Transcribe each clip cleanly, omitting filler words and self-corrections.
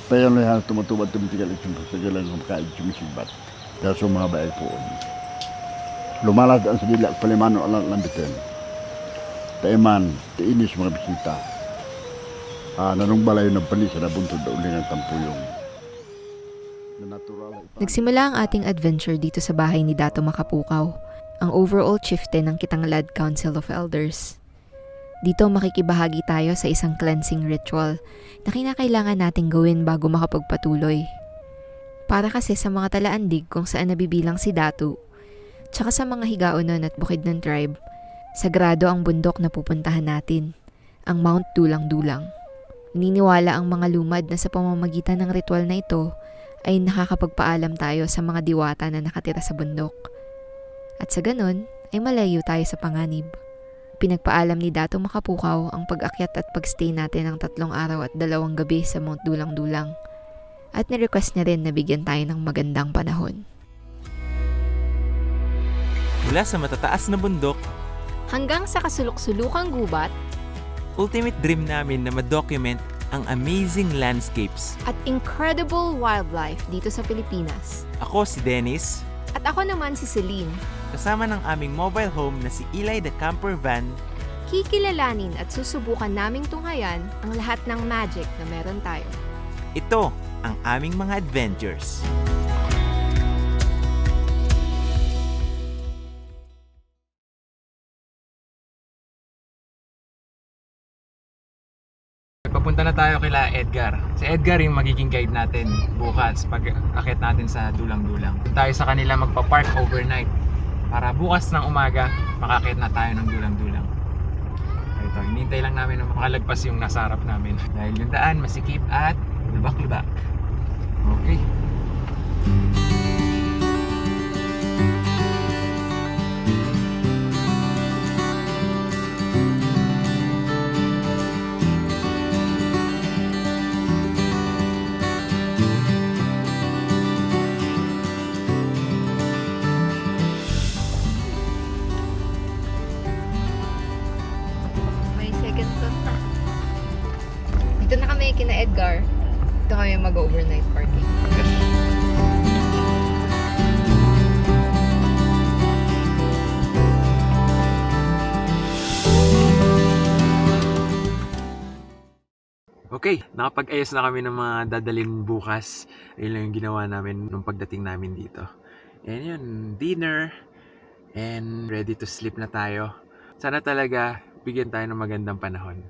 Payan lang yan, tumutubad tumitigal itong pasagalan ng makain sumisibat. Kaya sa mga bahay po. Lumalas ang sadila at palimano alang lambitin. Taiman, tiinis mga bisita. Nanong balay ng panisa na buntod na uling ang tampuyong. Nagsimula ang ating adventure dito sa bahay ni Dato Makapukaw, ang overall chieftain ng Kitanglad Council of Elders. Dito makikibahagi tayo sa isang cleansing ritual na kinakailangan nating gawin bago makapagpatuloy. Para kasi sa mga talaandig kung saan nabibilang si Datu, tsaka sa mga higaonon at bukid ng tribe, sagrado ang bundok na pupuntahan natin, ang Mount Dulang-Dulang. Naniniwala ang mga lumad na sa pamamagitan ng ritual na ito ay nakakapagpaalam tayo sa mga diwata na nakatira sa bundok. At sa ganun, ay malayo tayo sa panganib. Pinagpaalam ni Dato Makapukaw ang pag-akyat at pag-stay natin ng 3 araw at 2 gabi sa Mount Dulang-Dulang. At ni-request niya rin na bigyan tayo ng magandang panahon. Mula sa matataas na bundok, Hanggang sa kasulok-sulukang gubat ultimate dream namin na ma-document ang amazing landscapes. at incredible wildlife dito sa Pilipinas. Ako si Dennis, At ako naman si Celine. kasama ng aming mobile home na si Eli the Camper Van. Kikilalanin at susubukan naming tunghayan ang lahat ng magic na meron tayo. Ito ang aming mga adventures. Papunta na tayo kila Edgar. Si Edgar yung magiging guide natin bukas pag akit natin sa Dulang-Dulang. Doon tayo sa kanila magpa-park overnight para bukas ng umaga makakit na tayo ng Dulang-Dulang. Ito, hinintay lang namin na makalagpas yung nasa harap namin dahil yung daan masikip at lubak-lubak. Okay. May second thought na. Dito na kami kina Edgar. Dito kami mag-overnight parking. Okay, nakapag-ayos na kami ng mga dadalhin bukas. Ayun lang yung ginawa namin nung pagdating namin dito. And yun, dinner. And ready to sleep na tayo. Sana talaga bigyan tayo ng magandang panahon.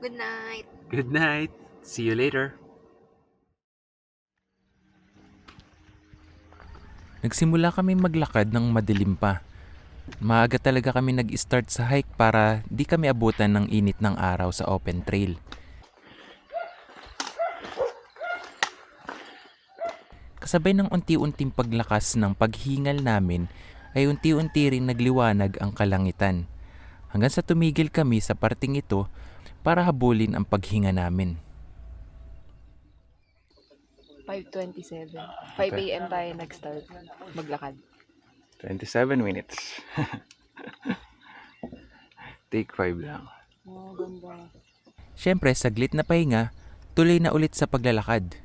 Good night! Good night. See you later. Nagsimula kami maglakad ng madilim pa. Maaga talaga kami nag-start sa hike para di kami abutan ng init ng araw sa open trail. Kasabay ng unti-unting paglakas ng paghingal namin ay unti-unti ring nagliwanag ang kalangitan. Hanggang sa tumigil kami sa parting ito para habulin ang paghinga namin. 5:27. 5 a.m. tayo nag-start maglakad. 27 minutes. Take 5 lang. Oh, ganda. Siyempre, saglit na pahinga, tuloy na ulit sa paglalakad.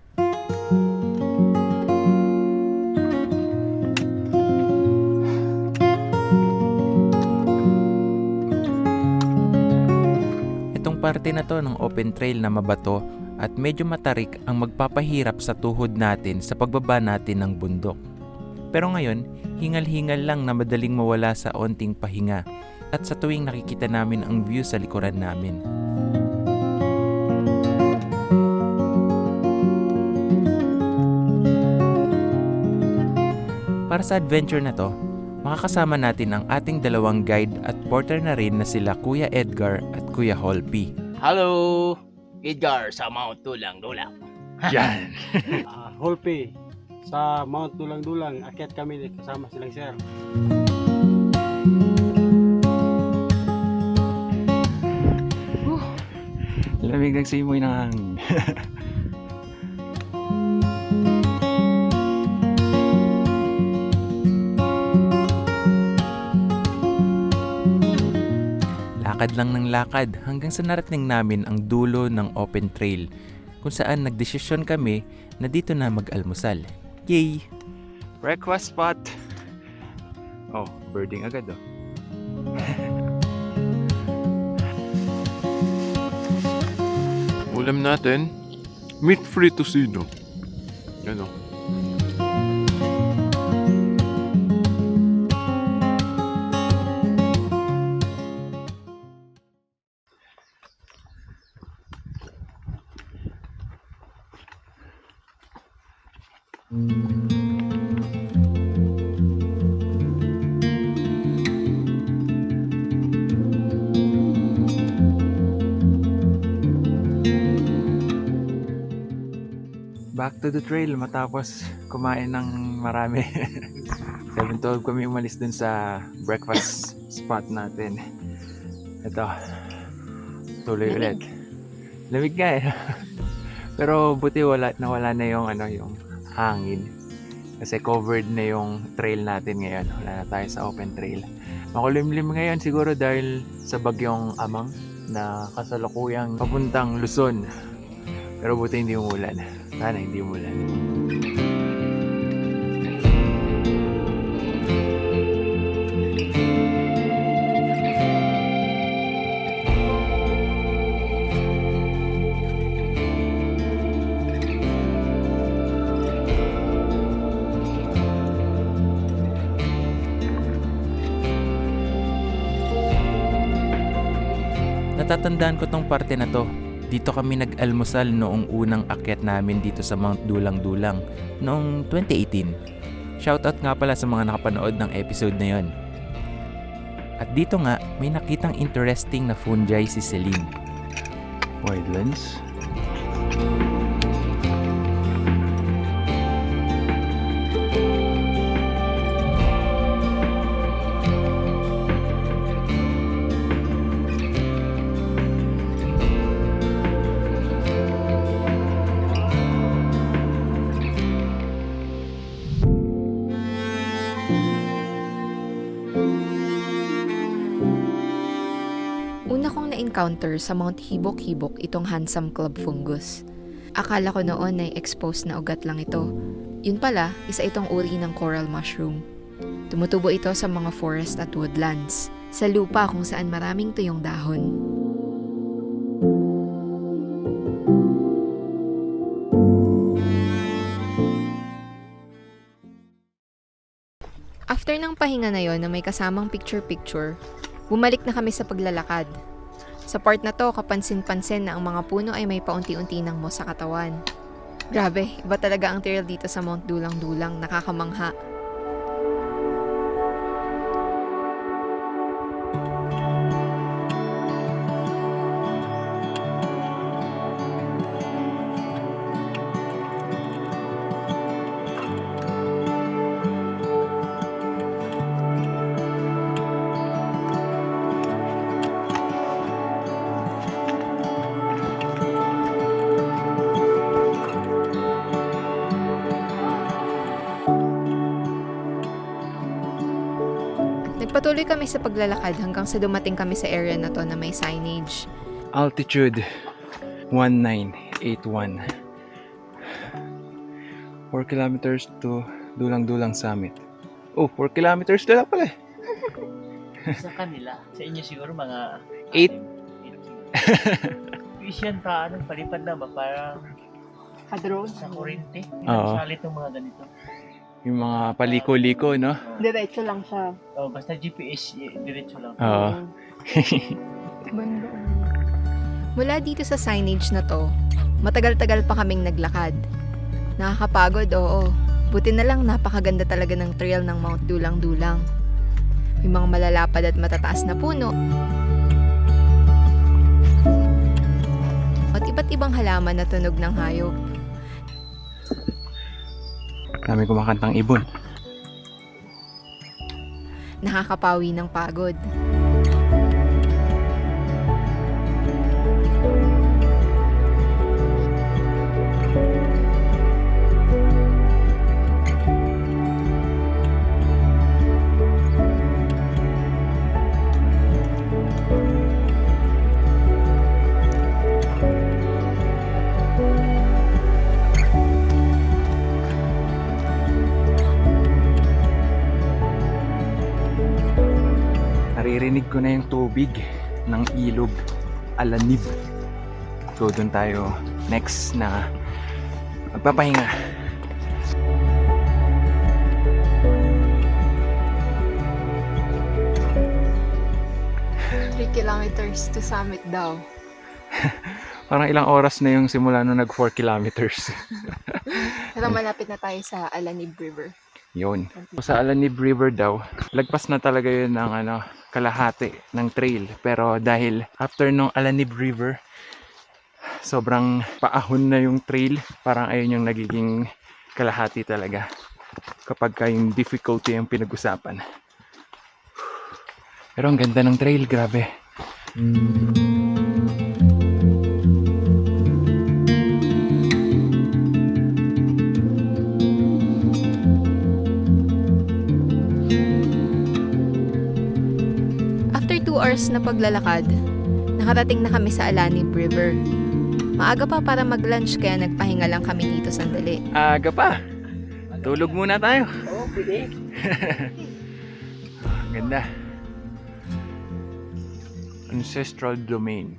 Itong parte na to ng open trail na mabato at medyo matarik ang magpapahirap sa tuhod natin sa pagbaba natin ng bundok. Pero ngayon, hingal-hingal lang na madaling mawala sa onting pahinga at sa tuwing nakikita namin ang view sa likuran namin. Para sa adventure na to, makakasama natin ang ating dalawang guide at porter na rin na sila Kuya Edgar at Kuya Holpy. Hello! Edgar sa Mount Dulang-Dulang. Yan! Holpe sa Mount Dulang-Dulang, akyat kami kasama silang sir. Lamig ng simoy ng hangin. Lakad lang ng lakad hanggang sa narating namin ang dulo ng open trail kung saan nagdesisyon kami na dito na mag-almusal. Yay! Breakfast spot. Oh, birding agad oh. Ulam natin, meat free tocino. Yan o. Back to the trail matapos kumain ng marami. 7:12 kami umalis dun sa breakfast spot natin. Ito, tuloy ulit. Lamig nga eh. Pero buti nawala na yung yung hangin. Kasi covered na yung trail natin ngayon. Wala na tayo sa open trail. Makulimlim ngayon siguro dahil sa bagyong Amang na kasalukuyang papuntang Luzon. Pero buti hindi umulan. Sana hindi umulan. Natatandaan ko tong parte na to. Dito kami nag-almusal noong unang akyat namin dito sa Mount Dulang-Dulang noong 2018. Shoutout nga pala sa mga nakapanood ng episode na yon. At dito nga, may nakitang interesting na fungi si Celine. Wide lens. Una kong na-encounter sa Mount Hibok-Hibok itong handsome club fungus. Akala ko noon ay exposed na ugat lang ito. Yun pala, isa itong uri ng coral mushroom. Tumutubo ito sa mga forest at woodlands, sa lupa kung saan maraming tuyong dahon. After ng pahinga na yon na may kasamang picture-picture, bumalik na kami sa paglalakad. Sa part na to, kapansin-pansin na ang mga puno ay may paunti-unti ng moss sa katawan. Grabe, iba talaga ang trail dito sa Mount Dulang-Dulang, nakakamangha. Nagpatuloy kami sa paglalakad hanggang sa dumating kami sa area na to na may signage. Altitude 1981. 4 kilometers to Dulang-Dulang Summit. Oh, 4 kilometers na lang pala eh. Sa kanila. Sa inyo siguro mga 8. Vision pa, palipad na ba? Parang Pa-drone. sa kurente. Oo. Salit ng mga ganito. Yung mga paliko-liko, no? Diretso lang siya. Oh, basta GPS, diretso lang. Oo. Banda. Mula dito sa signage na to, matagal-tagal pa kaming naglakad. Nakakapagod, oo. Buti na lang napakaganda talaga ng trail ng Mount Dulang-Dulang. May mga malalapad at matataas na puno. At iba't ibang halaman na tunog ng hayop. Dami kumakantang ibon. Nakakapawi ng pagod. naririnig ko na yung tubig ng ilog Alanib. So doon tayo next na magpapahinga. 3 kilometers to summit daw. Parang ilang oras na yung simula nung nag 4 kilometers. Pero malapit na tayo sa Alanib River. Yun. Sa Alanib River daw, lagpas na talaga yun ng kalahati ng trail. Pero dahil after nung Alanib River, sobrang paahon na yung trail. Parang ayun yung nagiging kalahati talaga. Kapag yung difficulty yung pinag-usapan. Pero ang ganda ng trail, grabe. After 2 hours na paglalakad, nakarating na kami sa Alanib River. Maaga pa para mag-lunch kaya nagpahinga lang kami dito sandali. Aga pa. Tulog muna tayo. Oo, pwede. Ganda. Ancestral domain.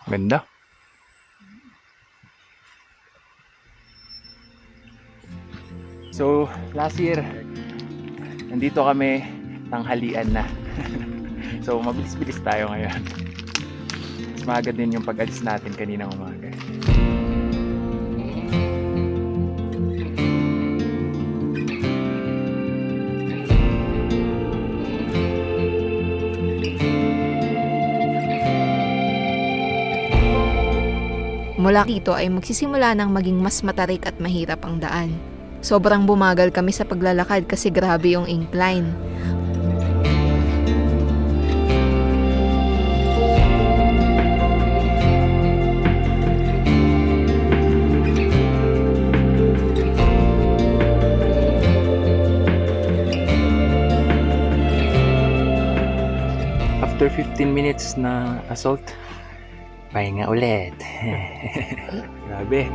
Ganda. So, last year, nandito kami, tanghalian na. So, mabilis-bilis tayo ngayon. Mas maaga din yung pag-alis natin kaninang umaga. Mula dito ay magsisimula ng maging mas matarik at mahirap ang daan. Sobrang bumagal kami sa paglalakad kasi grabe yung incline. After 15 minutes na assault, pahinga ulit. Grabe.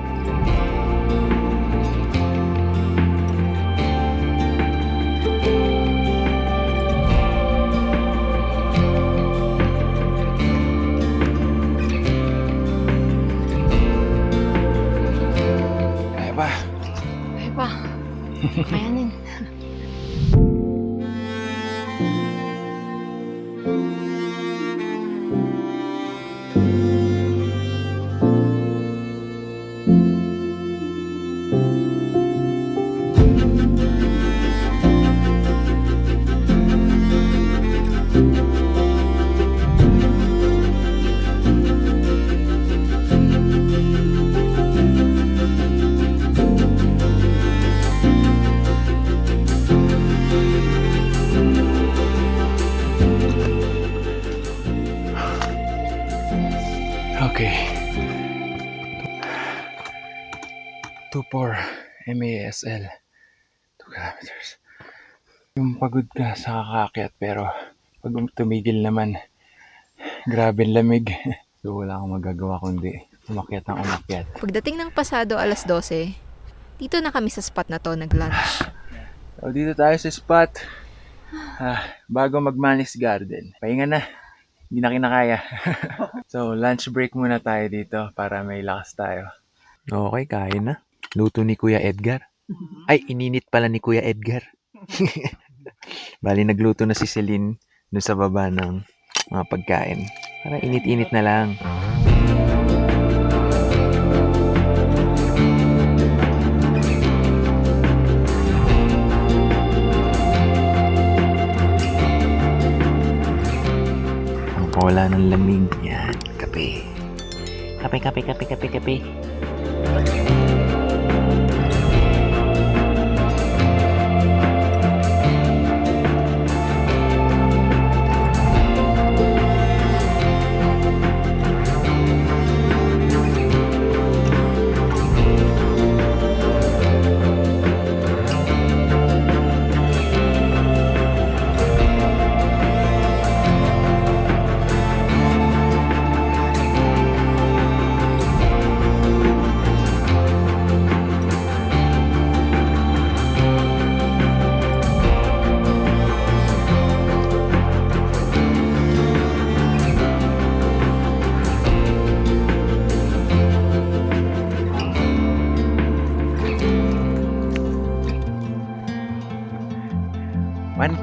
Kaya ba? Ay pa. Kayanin. Okay. 2-4 MASL 2 kilometers. Yung pagod ka sa kakakyat pero pag tumigil naman, grabe ang lamig. So wala akong magagawa kundi umakyat ang umakyat. Pagdating ng pasado 12:00, dito na kami sa spot na to nag-lunch. So dito tayo sa spot. Bago mag-Manis Garden. Pahinga na. Hindi na kinakaya. So lunch break muna tayo dito para may lakas tayo. Okay, kain na. Luto ni Kuya Edgar. Ay, ininit pala ni Kuya Edgar. Bali, nagluto na si Celine doon sa baba ng mga pagkain. Para init-init na lang. Ang wala ng lamig. Yan, kape. Kape.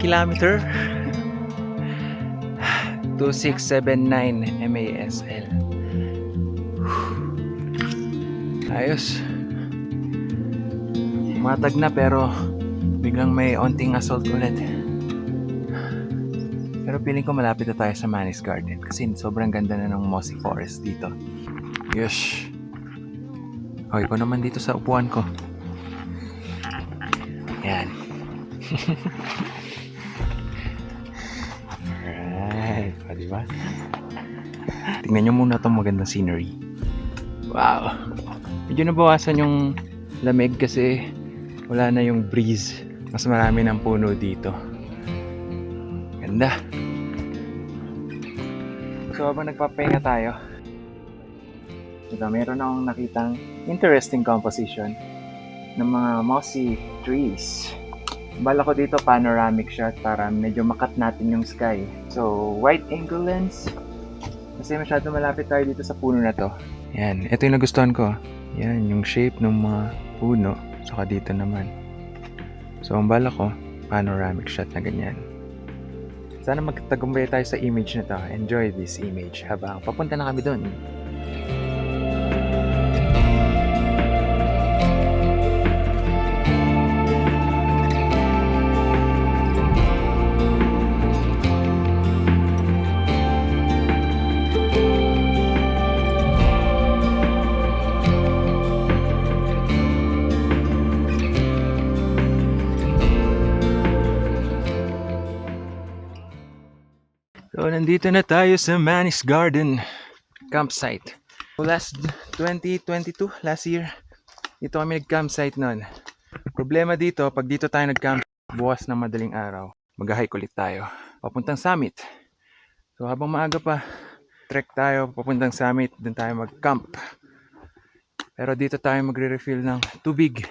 kilometer. 2679 MASL. Ayos. Matag na pero biglang may onting assault ulit. Pero feeling ko malapit na tayo sa Manis Garden kasi sobrang ganda na ng mossy forest dito. Yes. Okay ko naman dito sa upuan ko. Yan. Alright. O, diba? Tingnan nyo muna itong magandang scenery. Wow. Medyo nabawasan yung lamig kasi wala na yung breeze. Mas marami ng puno dito. Ganda. So habang nagpapahinga tayo, ito, meron akong nakitang interesting composition ng mga mossy trees. Bala ko dito panoramic shot para medyo makat natin yung sky. So wide angle lens kasi masyado malapit tayo dito sa puno na to. Yan, ito yung nagustuhan ko. Yan, yung shape ng mga puno. Saka dito naman. So ang bala ko, panoramic shot na ganyan. Sana magtagumpay tayo sa image na to. Enjoy this image habang papunta na kami doon. So, nandito na tayo sa Manis Garden campsite. Last 2022, last year, dito kami nag-campsite noon. Problema dito, pag dito tayo nag-camp, bukas ng madaling araw, mag-hike ulit tayo, papuntang summit. So, habang maaga pa, trek tayo, papuntang summit, dun tayo mag-camp. Pero dito tayo magre-refill ng tubig.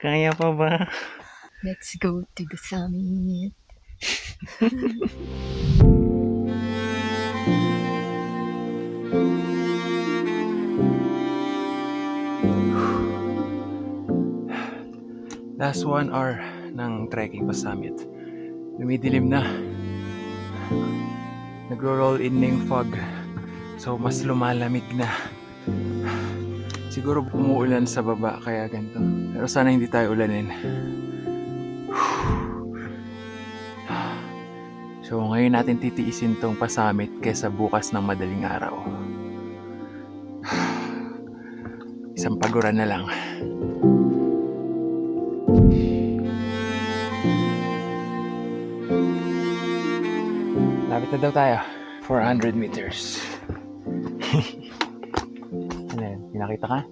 Kaya pa ba? Let's go to the summit. Last 1 hour ng trekking pa summit. Lumidilim na. Nagro-roll in na yung fog. So mas lumalamig na. Siguro umuulan sa baba kaya ganito. Pero sana hindi tayo ulanin. So ngayon natin titiisin tong pa-summit kaysa bukas ng madaling araw. Isang paguran na lang. Lapit na daw tayo. 400 meters. Ano yan? Pinakita ka?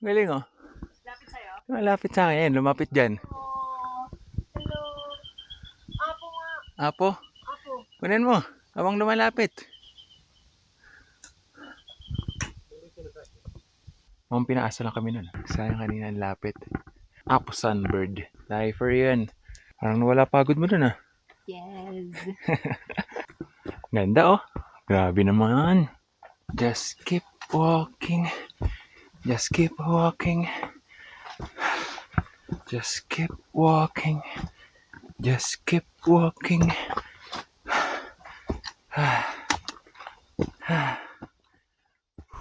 Galing oh. Lapit sa'yo? Malapit sa akin. Lumapit dyan. Hello. Apo nga. Apo? Apo. Kunin mo. Habang lumalapit. Mukhang pinaasa lang kami nun. Sayang kanina ang lapit. Apo sunbird. Lifer yun. Parang nawala pagod mo dun ah. Yes. Ganda oh. Grabe naman. Just keep walking. Just keep walking. Just keep walking. Just keep walking.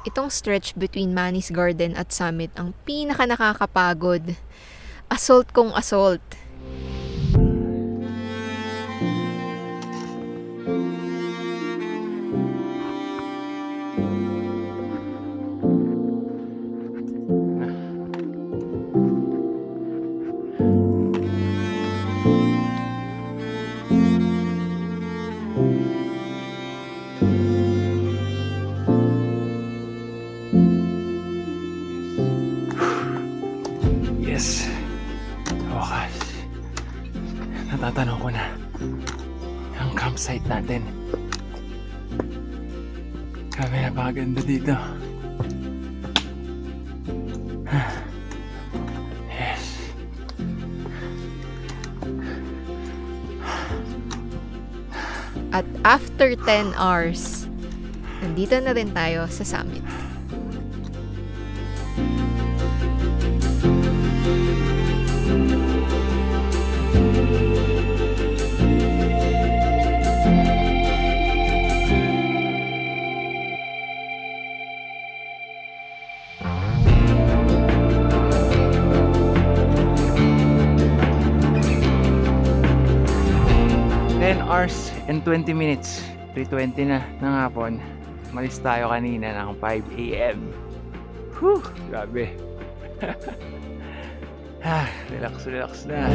Itong stretch between Manis Garden at Summit ang pinaka nakakapagod. Assault kong assault. Yes. Wakas. Natatanaw ko na ang campsite natin. Grabe, napakaganda dito. Yes. At after 10 hours, nandito na rin tayo sa summit. hours and 20 minutes. 3:20 na ng hapon. Malis tayo kanina ng 5 a.m. Whew! Grabe. Relax na.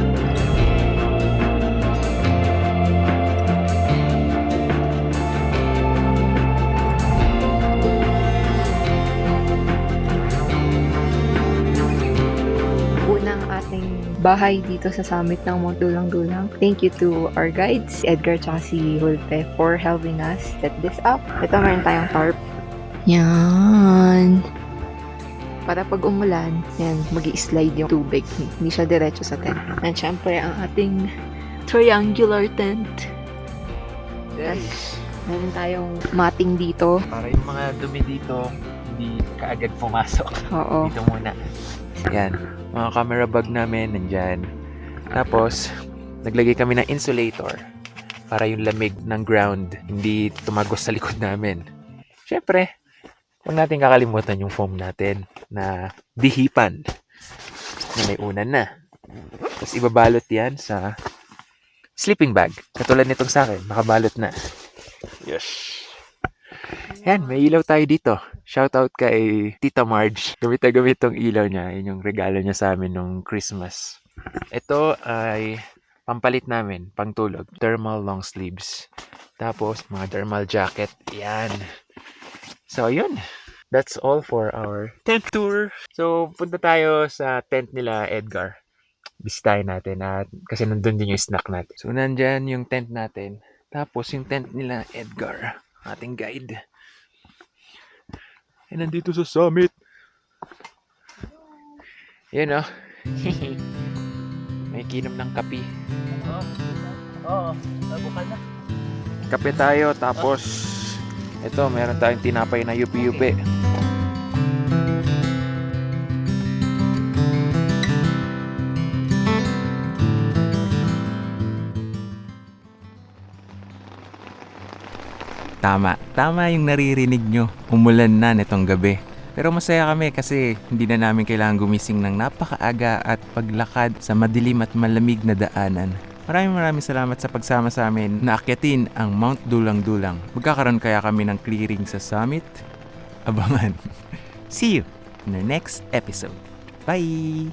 Unang ating bahay dito sa summit ng Mount Dulang-Dulang. Thank you to our guides, Edgar at si Hulpe, for helping us set this up. Ito, meron tayong tarp. Yan. Para pag umulan, yan, mag-i-slide yung tubig. Hindi siya diretso sa tent. And syempre, ang ating triangular tent. Yes. Meron tayong matting dito. Para yung mga dumi dito, hindi kaagad pumasok. Oo. Dito muna. Yan. Mga camera bag namin nandyan. Tapos, naglagay kami ng insulator para yung lamig ng ground hindi tumagos sa likod namin. Syempre, huwag natin kakalimutan yung foam natin na dihipan na may unan na. Tapos ibabalot yan sa sleeping bag. Katulad nitong sa akin, nakabalot na. Yes. Yan, may ilaw tayo dito. Shoutout kay Tita Marge. Gamit na gamit tong ilaw niya. Yun yung regalo niya sa amin nung Christmas. Ito ay pampalit namin, pangtulog. Thermal long sleeves. Tapos, mga thermal jacket. Yan. So, yun. That's all for our tent tour. So, punta tayo sa tent nila Edgar. Bisitahin natin at kasi nandun din yung snack natin. So, nandyan yung tent natin. Tapos, yung tent nila Edgar, ating guide. Ay, nandito sa summit. Yun, oh. May kinom ng kape. Oo, bukal na. Kape tayo, tapos ito, meron tayong tinapay na yupi-yupi. Tama yung naririnig nyo. Umulan na nitong gabi. Pero masaya kami kasi hindi na namin kailangan gumising ng napakaaga at paglakad sa madilim at malamig na daanan. Maraming salamat sa pagsama sa amin na akyatin ang Mount Dulang-Dulang. Magkakaroon kaya kami ng clearing sa summit? Abangan. See you in the next episode. Bye!